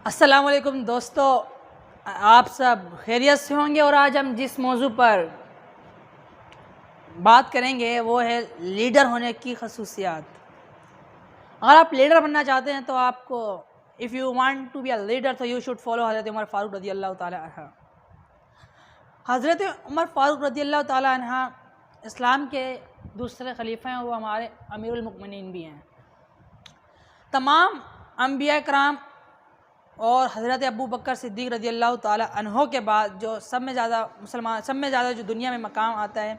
السلام علیکم دوستو، آپ سب خیریت سے ہوں گے۔ اور آج ہم جس موضوع پر بات کریں گے وہ ہے لیڈر ہونے کی خصوصیات۔ اگر آپ لیڈر بننا چاہتے ہیں تو آپ کو if you want to be a leader تو یو شوڈ فالو حضرت عمر فاروق رضی اللہ تعالی عنہ۔ حضرت عمر فاروق رضی اللہ تعالی عنہ اسلام کے دوسرے خلیفہ ہیں، وہ ہمارے امیر المؤمنین بھی ہیں۔ تمام انبیاء کرام اور حضرت ابو بکر صدیق رضی اللہ تعالی عنہ کے بعد جو سب میں زیادہ جو دنیا میں مقام آتا ہے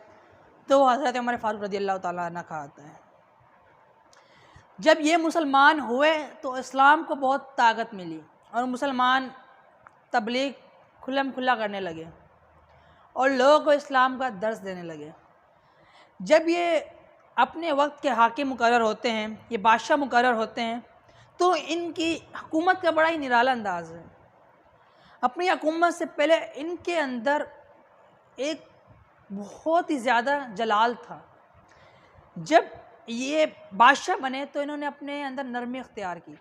تو وہ حضرت عمر فاروق رضی اللہ تعالی عنہ کا آتا ہے۔ جب یہ مسلمان ہوئے تو اسلام کو بہت طاقت ملی اور مسلمان تبلیغ کھلم کھلا کرنے لگے اور لوگوں کو اسلام کا درس دینے لگے۔ جب یہ اپنے وقت کے حاکم مقرر ہوتے ہیں، یہ بادشاہ مقرر ہوتے ہیں، تو ان کی حکومت کا بڑا ہی نرالا انداز ہے۔ اپنی حکومت سے پہلے ان کے اندر ایک بہت ہی زیادہ جلال تھا۔ جب یہ بادشاہ بنے تو انہوں نے اپنے اندر نرمی اختیار کی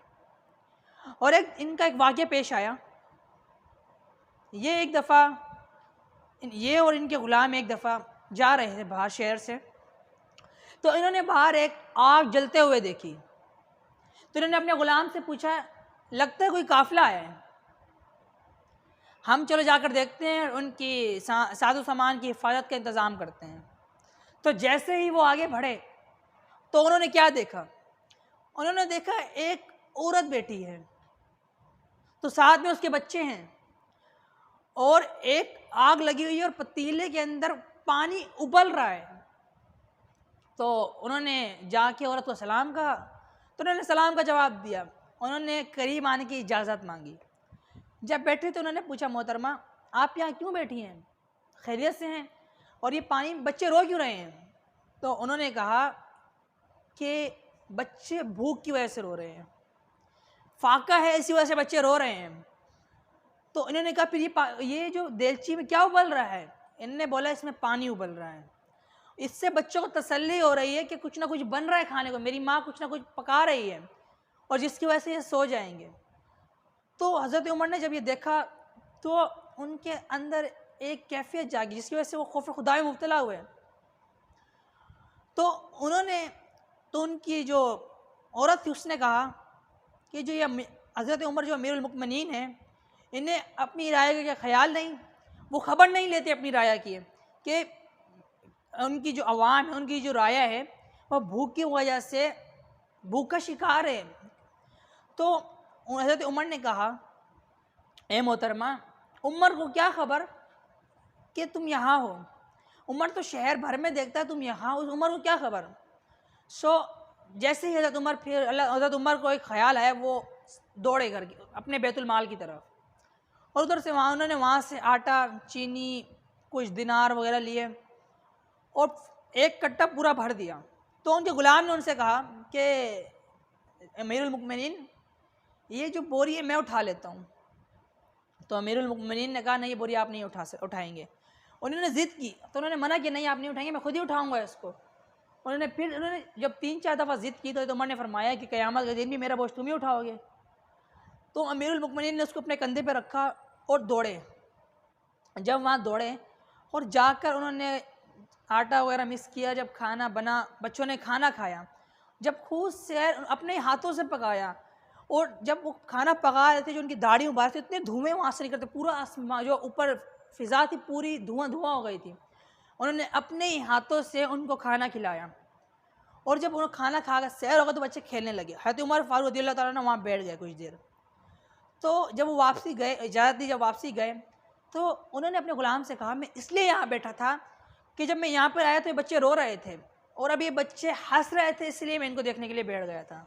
اور ان کا ایک واقعہ پیش آیا۔ یہ ایک دفعہ یہ اور ان کے غلام ایک دفعہ جا رہے تھے باہر شہر سے، تو انہوں نے باہر ایک آگ جلتے ہوئے دیکھی۔ تو انہوں نے اپنے غلام سے پوچھا، لگتا ہے کوئی قافلہ آیا ہے، ہم چلو جا کر دیکھتے ہیں، ان کی ساز و سامان کی حفاظت کا انتظام کرتے ہیں۔ تو جیسے ہی وہ آگے بڑھے تو انہوں نے کیا دیکھا؟ انہوں نے دیکھا ایک عورت بیٹھی ہے، تو ساتھ میں اس کے بچے ہیں اور ایک آگ لگی ہوئی ہے اور پتیلے کے اندر پانی ابل رہا ہے۔ تو انہوں نے جا کے عورت کو سلام کہا، تو انہوں نے سلام کا جواب دیا۔ انہوں نے قریب آنے کی اجازت مانگی۔ جب بیٹھے تو انہوں نے پوچھا، محترمہ آپ یہاں کیوں بیٹھی ہیں، خیریت سے ہیں، اور یہ پانی بچے رو کیوں رہے ہیں؟ تو انہوں نے کہا کہ بچے بھوک کی وجہ سے رو رہے ہیں، فاقہ ہے اسی وجہ سے بچے رو رہے ہیں۔ تو انہوں نے کہا پھر یہ جو دیلچی میں کیا ابل رہا ہے؟ انہوں نے بولا اس میں پانی ابل رہا ہے۔ اس سے بچوں کو تسلی ہو رہی ہے کہ کچھ نہ کچھ بن رہا ہے کھانے کو، میری ماں کچھ نہ کچھ پکا رہی ہے، اور جس کی وجہ سے یہ سو جائیں گے۔ تو حضرت عمر نے جب یہ دیکھا تو ان کے اندر ایک کیفیت جاگی جس کی وجہ سے وہ خوف خدا میں مبتلا ہوئے۔ تو ان کی جو عورت تھی اس نے کہا کہ جو یہ حضرت عمر جو امیر المؤمنین ہیں، انہیں اپنی رائے کا خیال نہیں، وہ خبر نہیں لیتے اپنی رائے کی کہ ان کی جو عوام ہے، ان کی جو رائے ہے وہ بھوک کی وجہ سے بھوک کا شکار ہے۔ تو حضرت عمر نے کہا، اے محترمہ، عمر کو کیا خبر کہ تم یہاں ہو، عمر تو شہر بھر میں دیکھتا ہے تم یہاں ہو، عمر کو کیا خبر؟ جیسے ہی حضرت عمر کو ایک خیال آیا، وہ دوڑے گھر اپنے بیت المال کی طرف، اور ادھر سے انہوں نے وہاں سے آٹا، چینی، کچھ دینار وغیرہ لیے اور ایک کٹا پورا بھر دیا۔ تو ان کے غلام نے ان سے کہا کہ امیر المؤمنین یہ جو بوری ہے میں اٹھا لیتا ہوں۔ تو امیر المؤمنین نے کہا نہیں، یہ بوری آپ نہیں اٹھائیں گے۔ انہوں نے ضد کی تو انہوں نے منع کیا، نہیں آپ نہیں اٹھائیں گے، میں خود ہی اٹھاؤں گا اس کو۔ انہوں نے جب 3-4 دفعہ ضد کی تو عمر نے فرمایا کہ قیامت کے دن بھی میرا بوجھ تم ہی اٹھاؤ گے۔ تو امیر المؤمنین نے اس کو اپنے کندھے پہ رکھا اور دوڑے۔ جب وہاں دوڑے اور جا کر انہوں نے آٹا وغیرہ مکس کیا، جب کھانا بنا، بچوں نے کھانا کھایا، جب خود سے اپنے ہاتھوں سے پکایا، اور جب وہ کھانا پکا رہے تھے جو ان کی داڑھی مبارک تھی، اتنے دھوئیں وہاں سے نکلتے، پورا جو اوپر فضا تھی پوری دھواں ہو گئی تھی۔ انہوں نے اپنے ہی ہاتھوں سے ان کو کھانا کھلایا، اور جب انہوں نے کھانا کھا کر سیر ہو گیا تو بچے کھیلنے لگے۔ حضرت عمر فاروق رضی اللہ تعالیٰ عنہ وہاں بیٹھ گئے کچھ دیر۔ تو جب وہ واپسی گئے، اجازت دی، جب واپسی گئے تو انہوں نے اپنے غلام سے کہا، میں اس لیے یہاں بیٹھا تھا کہ جب میں یہاں پر آیا تو یہ بچے رو رہے تھے اور اب یہ بچے ہنس رہے تھے، اس لیے میں ان کو دیکھنے کے لیے بیٹھ گیا تھا۔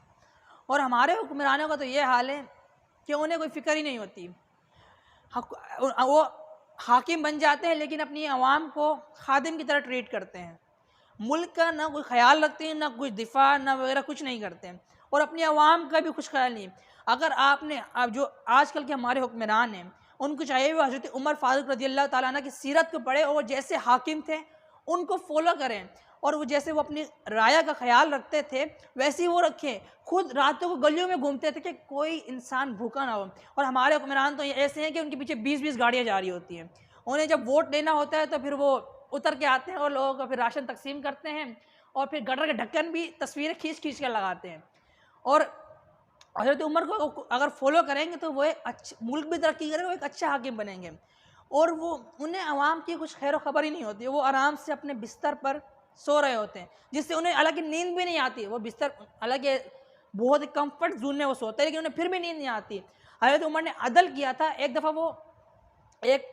اور ہمارے حکمرانوں کا تو یہ حال ہے کہ انہیں کوئی فکر ہی نہیں ہوتی، وہ حاکم بن جاتے ہیں لیکن اپنی عوام کو خادم کی طرح ٹریٹ کرتے ہیں، ملک کا نہ کوئی خیال رکھتے ہیں، نہ کچھ دفاع نہ وغیرہ کچھ نہیں کرتے ہیں، اور اپنی عوام کا بھی کچھ خیال نہیں۔ اگر آپ نے جو آج کل کے ہمارے حکمران ہیں ان کو چاہیے وہ حضرت عمر فاروق رضی اللہ تعالیٰ عنہ کی سیرت کو پڑھے اور جیسے حاکم تھے ان کو فالو کریں، اور وہ جیسے وہ اپنی رعایا کا خیال رکھتے تھے ویسے ہی وہ رکھیں. خود راتوں کو گلیوں میں گھومتے تھے کہ کوئی انسان بھوکا نہ ہو. اور ہمارے حکمران تو ایسے ہیں کہ ان کے پیچھے 20 گاڑیاں جاری ہوتی ہیں. انہیں جب ووٹ لینا ہوتا ہے تو پھر وہ اتر کے آتے ہیں اور لوگوں کو پھر راشن تقسیم کرتے ہیں, اور پھر گٹر کے ڈھکن بھی تصویریں کھینچ کھینچ کے لگاتے ہیں. اور حضرت عمر کو اگر فالو کریں گے تو وہ ایک ملک بھی ترقی کرے گا, وہ ایک اچھا حاکم بنیں گے. اور وہ انہیں عوام کی کچھ خیر و خبر ہی نہیں ہوتی, وہ آرام سے اپنے بستر پر سو رہے ہوتے ہیں جس سے انہیں الگ نیند بھی نہیں آتی. وہ بستر الگ بہت کمفرٹ زون میں وہ سوتے ہیں لیکن انہیں پھر بھی نیند نہیں آتی. حضرت عمر نے عدل کیا تھا. ایک دفعہ وہ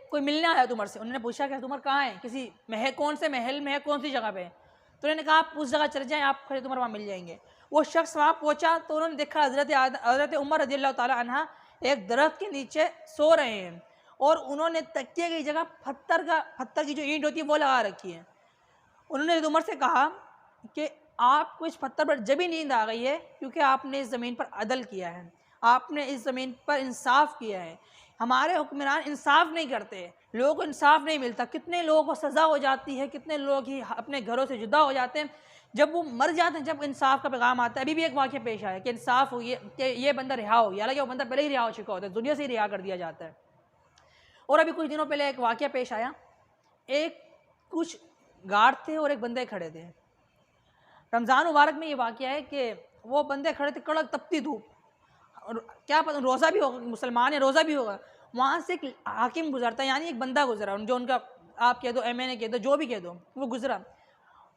کوئی ملنے آیا حضرت عمر سے, انہوں نے پوچھا کہ حضرت عمر کہاں ہیں, کسی محل کون سے محل میں ہے, کون سی جگہ پہ ہے. تو انہوں نے کہا آپ اس جگہ چلے جائیں, آپ حضرت عمر وہاں مل جائیں گے. وہ شخص وہاں پہنچا تو انہوں نے دیکھا حضرت عمر رضی اللہ تعالیٰ عنہ ایک درخت کے نیچے سو رہے ہیں, اور انہوں نے تکیے کی جگہ پتھر کی جو اینٹ ہوتی ہے وہ لگا رکھی ہے. انہوں نے حضرت عمر سے کہا کہ آپ کو اس پتھر پر جبھی نیند آ گئی ہے کیونکہ آپ نے اس زمین پر عدل کیا ہے, آپ نے اس زمین پر انصاف کیا ہے. ہمارے حکمران انصاف نہیں کرتے, لوگوں کو انصاف نہیں ملتا. کتنے لوگوں کو سزا ہو جاتی ہے, کتنے لوگ ہی اپنے گھروں سے جدا ہو جاتے ہیں جب وہ مر جاتے ہیں, جب انصاف کا پیغام آتا ہے. ابھی بھی ایک واقعہ پیش آیا کہ انصاف ہو کہ یہ بندہ رہا ہو گیا, حالانکہ وہ بندہ پہلے ہی رہا ہو چکا ہوتا ہے, دنیا سے ہی رہا کر دیا جاتا ہے. اور ابھی کچھ دنوں پہلے ایک واقعہ پیش آیا, کچھ گارڈ تھے اور ایک بندے کھڑے تھے. رمضان مبارک میں یہ واقعہ ہے کہ وہ بندے کھڑے تھے, کڑک تپتی دھوپ, اور کیا پتہ روزہ بھی ہوگا, مسلمان ہے روزہ بھی ہوگا. وہاں سے ایک حاکم گزرتا ہے, یعنی ایک بندہ گزرا, جو ان کا آپ کہہ دو MNA کہہ دو, جو بھی کہہ دو, وہ گزرا.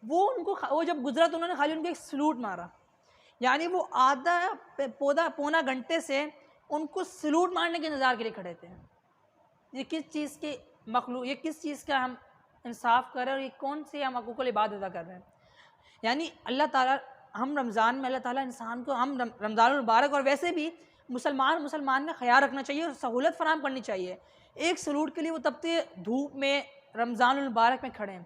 وہ جب گزرا تو انہوں نے خالی ان کو ایک سلوٹ مارا, یعنی وہ پونا گھنٹے سے ان کو سلوٹ مارنے کے انتظار کے لیے کھڑے تھے. یہ کس چیز کی مخلوق, یہ کس چیز کا ہم انصاف کر رہے ہیں, اور یہ کون سی ہم حقوق العباد ادا کر رہے ہیں. یعنی اللہ تعالیٰ ہم رمضان میں اللہ تعالیٰ انسان کو ہم رمضان المبارک, اور ویسے بھی مسلمان کا خیال رکھنا چاہیے اور سہولت فراہم کرنی چاہیے. ایک سلوٹ کے لیے وہ تپتے دھوپ میں رمضان المبارک میں کھڑے ہیں,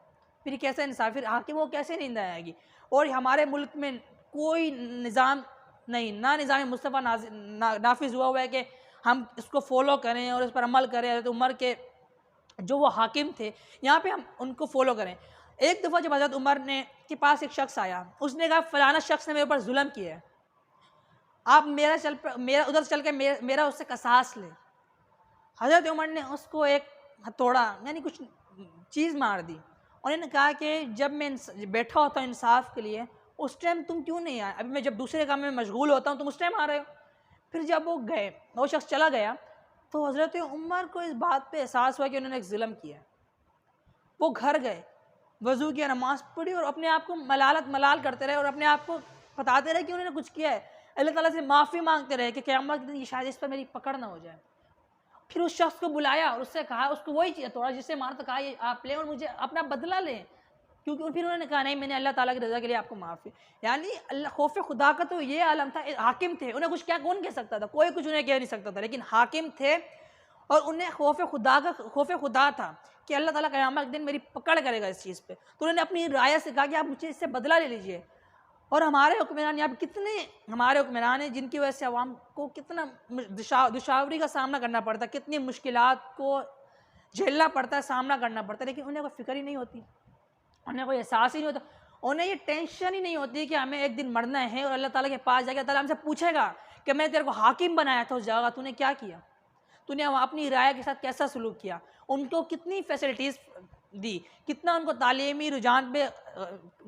پھر کیسے انصاف, پھر حاکم کو کیسے نیند آئے گی. اور ہمارے ملک میں کوئی نظام نہیں, نہ نظام مصطفیٰ نافذ ہوا ہے کہ ہم اس کو فالو کریں اور اس پر عمل کریں. حضرت عمر کے جو وہ حاکم تھے یہاں پہ ہم ان کو فالو کریں. ایک دفعہ جب حضرت عمر کے پاس ایک شخص آیا, اس نے کہا فلانا شخص نے میرے اوپر ظلم کیا ہے, آپ میرا ادھر چل کے میرا اس سے قصاص لیں. حضرت عمر نے اس کو ایک ہتھوڑا یعنی کچھ چیز مار دی. انہوں نے کہا کہ جب میں بیٹھا ہوتا ہوں انصاف کے لیے اس ٹائم تم کیوں نہیں آئے, ابھی میں جب دوسرے کام میں مشغول ہوتا ہوں تم اس ٹائم آ رہے ہو. پھر جب وہ شخص چلا گیا تو حضرت عمر کو اس بات پہ احساس ہوا کہ انہوں نے ایک ظلم کیا. وہ گھر گئے, وضو کیا, نماز پڑھی, اور اپنے آپ کو ملال کرتے رہے, اور اپنے آپ کو بتاتے رہے کہ انہوں نے کچھ کیا ہے. اللہ تعالیٰ سے معافی مانگتے رہے کہ قیامت کے دن شاید اس پر میری پکڑ نہ ہو جائے. پھر اس شخص کو بلایا اور اس سے کہا, اس کو وہی چیز تھوڑا جس سے مارتا, کہا یہ آپ لیں اور مجھے اپنا بدلہ لیں, کیونکہ پھر انہوں نے کہا نہیں, میں نے اللہ تعالیٰ کی رضا کے لیے آپ کو معافی. یعنی خوف خدا کا تو یہ عالم تھا. حاکم تھے, انہیں کچھ کیا کون کہہ سکتا تھا, کوئی کچھ انہیں کہہ نہیں سکتا تھا, لیکن حاکم تھے اور انہیں خوف خدا تھا کہ اللہ تعالیٰ قیامت کے دن میری پکڑ کرے گا اس چیز پہ. تو انہوں نے اپنی رعایا سے کہا کہ آپ مجھے اس سے بدلہ لے لیجئے. اور ہمارے حکمران یہاں پہ کتنے ہمارے حکمران ہیں جن کی وجہ سے عوام کو کتنا دشواری کا سامنا کرنا پڑتا ہے, کتنی مشکلات کو جھیلنا پڑتا ہے, سامنا کرنا پڑتا ہے, لیکن انہیں کوئی فکر ہی نہیں ہوتی, انہیں کوئی احساس ہی نہیں ہوتا, انہیں یہ ٹینشن ہی نہیں ہوتی کہ ہمیں ایک دن مرنا ہے اور اللہ تعالیٰ کے پاس جا کے تعالیٰ ہم سے پوچھے گا کہ میں تیرے کو حاکم بنایا تھا اس جگہ, تو نے کیا کیا, تو نے اپنی رعایا کے ساتھ کیسا سلوک کیا, ان کو کتنی فیسلٹیز دی, کتنا ان کو تعلیمی رجحان پہ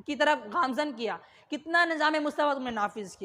کی طرف گامزن کیا, کتنا نظام مصطفیٰ تم نے نافذ کیا.